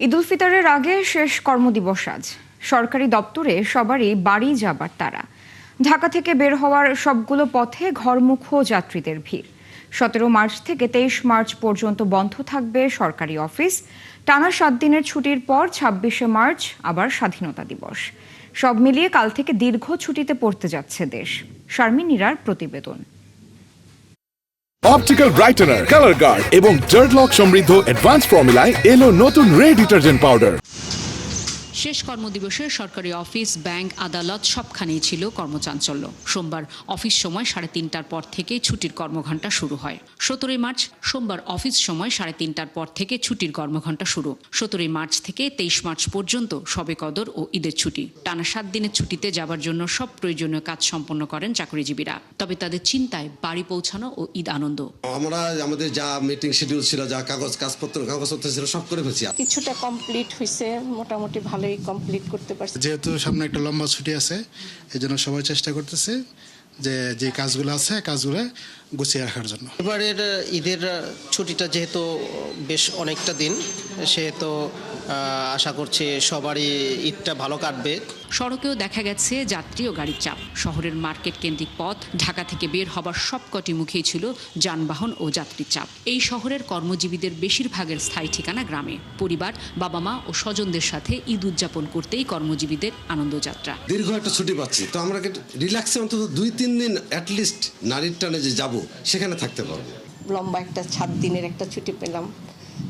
ঈদ উল ফিতরের আগে শেষ কর্মদিবস আজ। সরকারি দপ্তরে সবারই বাড়ি যাবার তাড়া। ঢাকা থেকে বের হওয়ার সবগুলো পথে ঘরমুখো যাত্রীদের ভিড়। 17 মার্চ থেকে 23 মার্চ পর্যন্ত বন্ধ থাকবে সরকারি অফিস। টানা 7 দিনের ছুটির পর 26শে মার্চ আবার স্বাধীনতা দিবস। সব মিলিয়ে কাল থেকে দীর্ঘ ছুটিতে পড়তে যাচ্ছে দেশ। শারমিন নীরার প্রতিবেদন। অপটিক্যাল ব্রাইটেনার, কালার গার্ড এবং জার্ড লক সমৃদ্ধ অ্যাডভান্স ফর্মুলায় এলো নতুন রে ডিটারজেন্ট পাউডার। শেষ কর্মদিবসে সরকারি অফিস, ব্যাংক, আদালত সবখানেই ছিল কর্মচাঞ্চল্য। সোমবার অফিস সময় 3:30টার পর থেকে ছুটির কর্মঘণ্টা শুরু হয়। 17 মার্চ সোমবার অফিস সময় 3:30টার পর থেকে ছুটির কর্মঘণ্টা শুরু। 17 মার্চ থেকে 23 মার্চ পর্যন্ত শবে কদর ও ঈদের ছুটি। টানা 7 দিনের ছুটিতে যাবার জন্য সব প্রয়োজনীয় কাজ সম্পন্ন করেন চাকরিজীবীরা। তবে তাদের চিন্তায় বাড়ি পৌঁছানো ও ঈদ আনন্দ। আমরা আমাদের যা মিটিং শিডিউল ছিল, যা কাগজপত্র ছিল সব করে ফেলছি। কিছুটা কমপ্লিট হয়েছে, মোটামুটি ভালোই কমপ্লিট করতে পারছি। যেহেতু সামনে একটা লম্বা ছুটি আছে, এই জন্য সবাই চেষ্টা করতেছে যে কাজগুলো আছে কাজগুলো গুছিয়ে রাখার জন্য। এবারের ঈদের ছুটিটা যেহেতু বেশ অনেকটা দিন, সেহেতু আশা করছি সবারই ঈদটা ভালো কাটবে। সড়কেও দেখা গেছে যাত্রী ও গাড়ির চাপ। শহরের মার্কেট কেন্দ্রিক পথ, ঢাকা থেকে বের হবার সবকটি মুখেই ছিল যানবাহন ও যাত্রীর চাপ। এই শহরের কর্মজীবীদের বেশিরভাগের স্থায়ী ঠিকানা গ্রামে। পরিবার, বাবা মা ও স্বজনদের সাথে ঈদ উদযাপন করতেই কর্মজীবীদের আনন্দযাত্রা। দীর্ঘ একটা ছুটি পাচ্ছি, তো আমরা রিল্যাক্সে অন্তত 2-3 দিন অ্যাটলিস্ট নারীর টানে যে যাব সেখানে থাকতে পারবো। লম্বা একটা 7 দিনের একটা ছুটি পেলাম।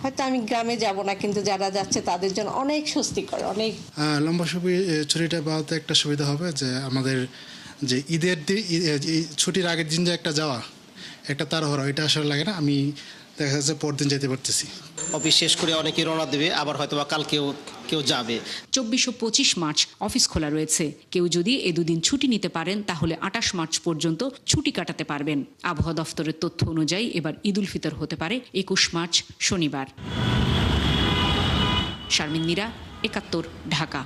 হয়তো আমি গ্রামে যাব না, কিন্তু যারা যাচ্ছে তাদের জন্য অনেক স্বস্তিকর। অনেক লম্বা ছুটিটা পাওয়াতে একটা সুবিধা হবে যে আমাদের যে ঈদের ছুটির আগের দিন যে একটা যাওয়া, একটা তাড়াহুড়া, এটা আসলে লাগে না। আমি দেখা যাচ্ছে পরদিন যেতে পারতেছি। অফিস শেষ করে অনেকেই রওনা দেবে, আবার হয়তো বা কাল কেউ যাবে। 24 ও 25 মার্চ অফিস খোলা রয়েছে। কেউ যদি এ দুদিন ছুটি নিতে পারেন তাহলে 28 মার্চ পর্যন্ত ছুটি কাটাতে পারবেন। আবহাওয়া দফতরের তথ্য অনুযায়ী এবার ঈদ উল ফিতর হতে পারে 21 মার্চ শনিবার। শারমিন নীরা, 71, ঢাকা।